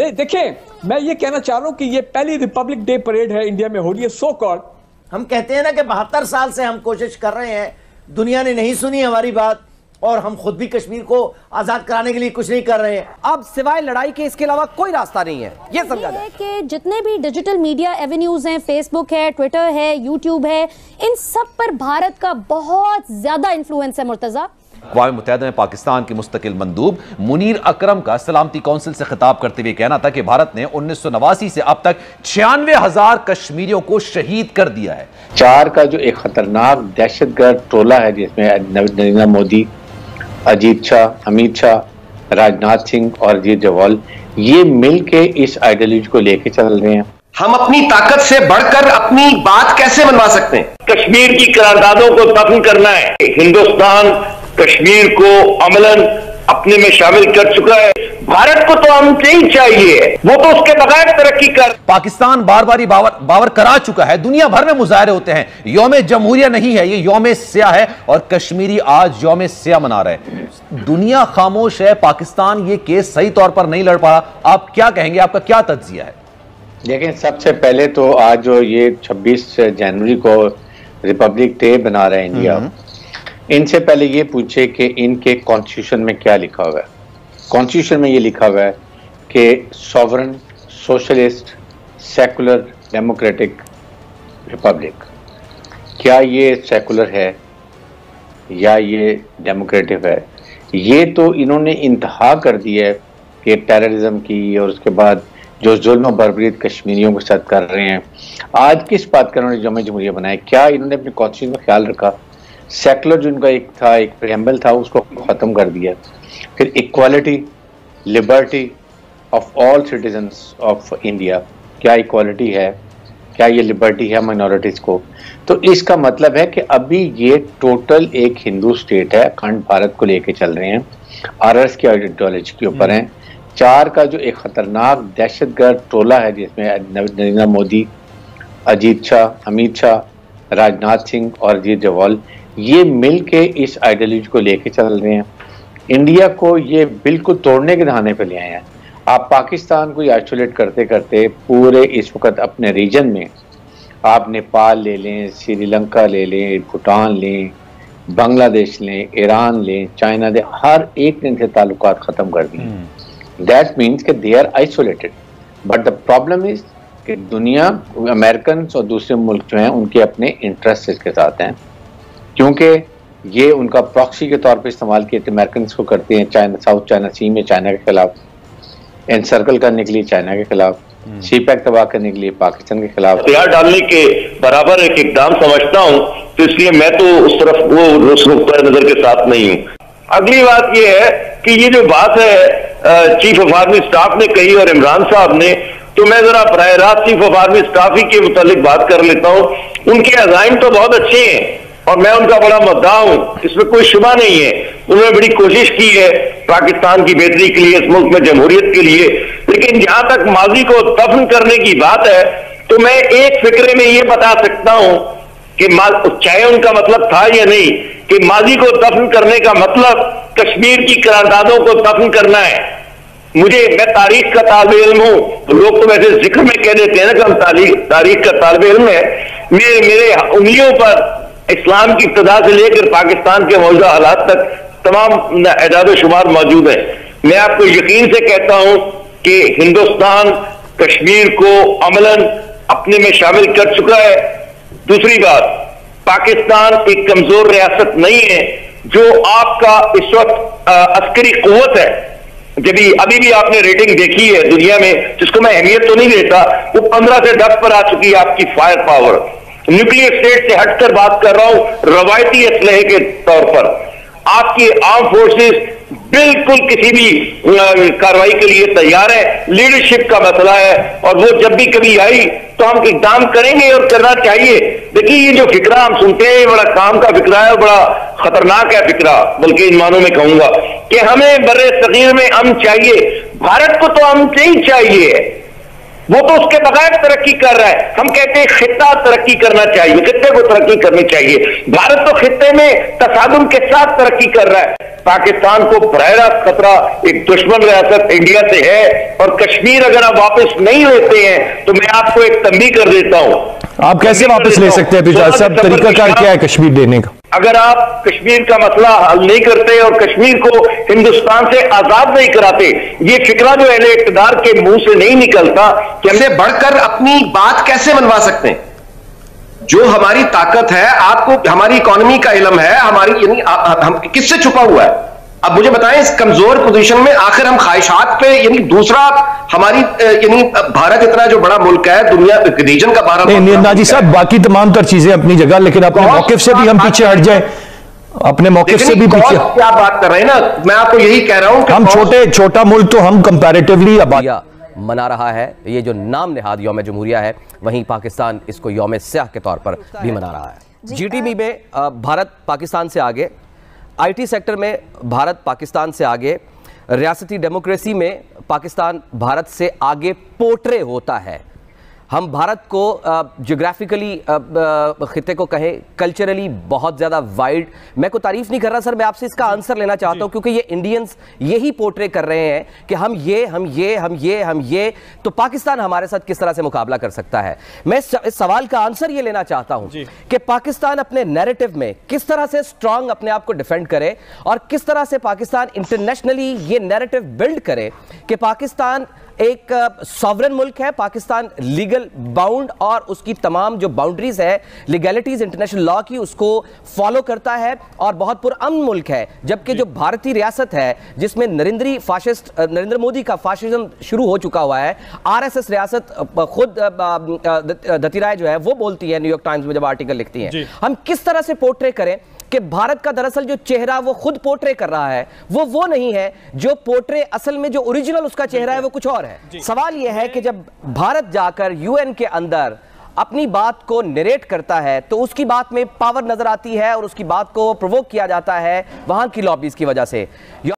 देखें, मैं ये कहना चाह रहा हूं कि ये पहली रिपब्लिक डे परेड है इंडिया में हो रही है सो कॉल्ड। हम कहते हैं ना कि 72 साल से हम कोशिश कर रहे हैं, दुनिया ने नहीं सुनी हमारी बात, और हम खुद भी कश्मीर को आजाद कराने के लिए कुछ नहीं कर रहे हैं। अब सिवाय लड़ाई के इसके अलावा कोई रास्ता नहीं है, ये समझा जाए कि जितने भी डिजिटल मीडिया एवेन्यूज हैं, फेसबुक है, ट्विटर है, यूट्यूब है, इन सब पर भारत का बहुत ज्यादा इन्फ्लुएंस है। मुर्तजा, अक़वाम मुत्तहिदा में पाकिस्तान के मुस्तकिल मंदूब मुनीर अकरम का सलामती कौंसिल से खिताब करते हुए कहना था कि भारत ने 1989 से अब तक 96,000 कश्मीरियों को शहीद कर दिया है। 4 का जो एक खतरनाक दहशतगर्द टोला है जिसमें नरेंद्र मोदी, अजीत शाह, अमित शाह, राजनाथ सिंह और अजीत डोवाल, ये मिलके इस आइडियोलॉजी को लेके चल रहे हैं। हम अपनी ताकत से बढ़कर अपनी बात कैसे मनवा सकते हैं? कश्मीर की करारदादों को दफन करना है। हिंदुस्तान कश्मीर को अमलन अपने में शामिल कर चुका है। भारत को तो हमसे ही चाहिए, वो तो उसके बगैर तरक्की कर। पाकिस्तान बार बार बावर करा चुका है, दुनिया भर में मुजाहरे होते हैं। यौम जमहूरिया नहीं है, ये यौम स्याह है और कश्मीरी आज यौम स्याह मना रहे हैं। दुनिया खामोश है, पाकिस्तान ये केस सही तौर पर नहीं लड़ पा रहा। आप क्या कहेंगे, आपका क्या तज्जिया है? देखें, सबसे पहले तो आज जो ये 26 जनवरी को रिपब्लिक डे बना रहे हैं इंडिया, इनसे पहले ये पूछे कि इनके कॉन्स्टिट्यूशन में क्या लिखा हुआ है। कॉन्स्टिट्यूशन में ये लिखा हुआ है कि sovereign, socialist, secular, democratic Republic. क्या ये सेकुलर है या ये डेमोक्रेटिक है? ये तो इन्होंने इंतहा कर दी है कि टेररिज्म की, और उसके बाद जो जुल्म बर्बरीत कश्मीरियों के साथ कर रहे हैं। आज किस बात का इन्होंने यौम जमहूरिया बनाया? क्या इन्होंने अपने कॉन्स्टिट्यूशन में ख्याल रखा? सेकुलर जो इनका एक था, एक प्रेम्बल था, उसको ख़त्म कर दिया। फिर equality, liberty of all citizens of India, क्या इक्वालिटी है, क्या ये लिबर्टी है माइनॉरिटीज़ को? तो इसका मतलब है कि अभी ये टोटल एक हिंदू स्टेट है, अखंड भारत को लेके चल रहे हैं, आरएस की आइडियोलॉजी के ऊपर हैं। 4 का जो एक खतरनाक दहशतगर्द टोला है जिसमें नरेंद्र मोदी, अजीत शाह, अमित शाह, राजनाथ सिंह और अजीत डोवाल, ये मिलके इस आइडियोलॉजी को लेके चल रहे हैं। इंडिया को ये बिल्कुल तोड़ने के दहाने पे ले आए हैं। आप पाकिस्तान को आइसोलेट करते करते पूरे इस वक्त अपने रीजन में आप नेपाल ले लें, श्रीलंका ले लें, भूटान लें, बांग्लादेश लें, ईरान लें, चाइना लें, हर एक ने इनसे ताल्लुकात ख़त्म कर दिए। दैट मीन्स कि they are isolated. But the problem is कि दुनिया, अमेरिकन और दूसरे मुल्क जो हैं उनके अपने इंटरेस्ट इसके साथ हैं, क्योंकि ये उनका प्रॉक्सी के तौर पे इस्तेमाल किए थे। अमेरिकन को करते हैं चाइना, साउथ चाइना सी में चाइना के खिलाफ, एनसर्कल करने के लिए चाइना के खिलाफ, सी पैक तबाह करने के लिए पाकिस्तान के खिलाफ। हथियार डालने के बराबर एक इकदाम समझता हूँ, तो इसलिए मैं तो उस तरफ वो नुक्ता नजर के साथ नहीं हूँ। अगली बात ये है कि ये जो बात है चीफ ऑफ आर्मी स्टाफ ने कही और इमरान साहब ने, तो मैं जरा बराह रास्त चीफ ऑफ आर्मी स्टाफ ही के मुतालिक बात कर लेता हूँ। उनके अज़ाइम तो बहुत अच्छे हैं और मैं उनका बड़ा मुद्दा हूं, इसमें कोई शुबा नहीं है। उन्होंने बड़ी कोशिश की है पाकिस्तान की बेहतरी के लिए, इस मुल्क में जमहूरियत के लिए, लेकिन जहां तक माजी को दफन करने की बात है तो मैं एक फिक्रे में ये बता सकता हूं कि चाहे उनका मतलब था या नहीं, कि माजी को दफन करने का मतलब कश्मीर की करारदादों को दफन करना है। मैं तारीख का तालिब इल्म हूं, लोग तो वैसे जिक्र में कह देते हैं ना कि हम तारीख का तालिब इल्म है। मेरे उंगलियों पर इस्लाम की इब्तिदा से लेकर पाकिस्तान के मौजूदा हालात तक तमाम एजाद शुमार मौजूद है। मैं आपको यकीन से कहता हूं कि हिंदुस्तान कश्मीर को अमलन अपने में शामिल कर चुका है। दूसरी बात, पाकिस्तान एक कमजोर रियासत नहीं है। जो आपका इस वक्त अस्करी कुव्वत है, जब अभी भी आपने रेटिंग देखी है दुनिया में, जिसको मैं अहमियत तो नहीं देता, वो 15 से 10 पर आ चुकी है आपकी फायर पावर। न्यूक्लियर स्टेट से हटकर बात कर रहा हूं, रवायती असलहे के तौर पर आपकी आर्म फोर्सेस बिल्कुल किसी भी कार्रवाई के लिए तैयार है। लीडरशिप का मसला है और वो जब भी कभी आई तो हम इकदाम करेंगे और करना चाहिए। देखिए, ये जो फिक्रा हम सुनते हैं, बड़ा काम का फिक्रा है और बड़ा खतरनाक है फिक्रा, बल्कि इन मानों में कहूंगा कि हमें बर्रे सगीर में अमन चाहिए। भारत को तो अमन से ही चाहिए। वो तो उसके बगैर तरक्की कर रहा है। हम कहते हैं खित्ता तरक्की करना चाहिए, खित्ते को तरक्की करनी चाहिए। भारत तो खित्ते में तसादुम के साथ तरक्की कर रहा है। पाकिस्तान को बराह रास्त खतरा एक दुश्मन रियासत इंडिया से है, और कश्मीर अगर आप वापस नहीं लेते हैं तो मैं आपको एक तंबीह कर देता हूं। आप कैसे वापस ले सकते हैं पिशाच साहब? तरीकाकार क्या है कश्मीर देने का? अगर आप कश्मीर का मसला हल नहीं करते और कश्मीर को हिंदुस्तान से आजाद नहीं कराते, ये फिक्रा जो अहले इक़्तिदार के मुंह से नहीं निकलता कि हमसे बढ़कर अपनी बात कैसे मनवा सकते हैं? जो हमारी ताकत है, आपको हमारी इकोनॉमी का इल्म है, हमारी यानी हम किससे छुपा हुआ है? अब मुझे बताएं, इस कमजोर पोजीशन में आखिर हम ख्वाहिशात पे, यानी दूसरा हमारी यानी भारत इतना जो बड़ा मुल्क है, दुनिया रीजन का भारत नहीं नाजी साहब, बाकी तमाम तर चीजें अपनी जगह, लेकिन अपने मौकिफ से भी हम पीछे हट जाए, अपने मौकिफ से भी पीछे। क्या बात कर रहे हैं ना, मैं आपको यही कह रहा हूं कि हम छोटा मुल्क तो हम कंपैरेटिवली मना रहा है। ये जो नाम नेहाद यौम जमहूरिया है, वहीं पाकिस्तान इसको यौम स्याह के तौर पर भी मना रहा है। जीडीपी में भारत पाकिस्तान से आगे, आईटी सेक्टर में भारत पाकिस्तान से आगे, रियासती डेमोक्रेसी में पाकिस्तान भारत से आगे पोर्ट्रे होता है। हम भारत को ज्योग्राफिकली खिते को कहें, कल्चरली बहुत ज़्यादा वाइड, मैं कोई तारीफ नहीं कर रहा सर, मैं आपसे इसका आंसर लेना चाहता हूं, क्योंकि ये इंडियंस यही पोर्ट्रे कर रहे हैं कि हम ये, तो पाकिस्तान हमारे साथ किस तरह से मुकाबला कर सकता है। मैं इस सवाल का आंसर ये लेना चाहता हूं कि पाकिस्तान अपने नैरेटिव में किस तरह से स्ट्रांग अपने आप को डिफेंड करे, और किस तरह से पाकिस्तान इंटरनेशनली ये नैरेटिव बिल्ड करे कि पाकिस्तान एक सॉवरेन मुल्क है, पाकिस्तान लीगल बाउंड और उसकी तमाम जो बाउंड्रीज है, लीगैलिटीज इंटरनेशनल लॉ की, उसको फॉलो करता है और बहुत पुरअमन मुल्क है। जबकि जो भारतीय रियासत है, जिसमें नरेंद्र मोदी का फाशिज्म शुरू हो चुका हुआ है, आरएसएस रियासत खुद दती राय जो है वो बोलती है न्यूयॉर्क टाइम्स में जब आर्टिकल लिखती है, हम किस तरह से पोर्ट्रे करें कि भारत का दरअसल जो चेहरा वो खुद पोर्ट्रे कर रहा है वो नहीं है जो पोर्ट्रे, असल में जो ओरिजिनल उसका चेहरा है वो कुछ और है। सवाल यह है कि जब भारत जाकर यूएन के अंदर अपनी बात को नरेट करता है तो उसकी बात में पावर नजर आती है और उसकी बात को प्रोवोक किया जाता है वहां की लॉबीज की वजह से।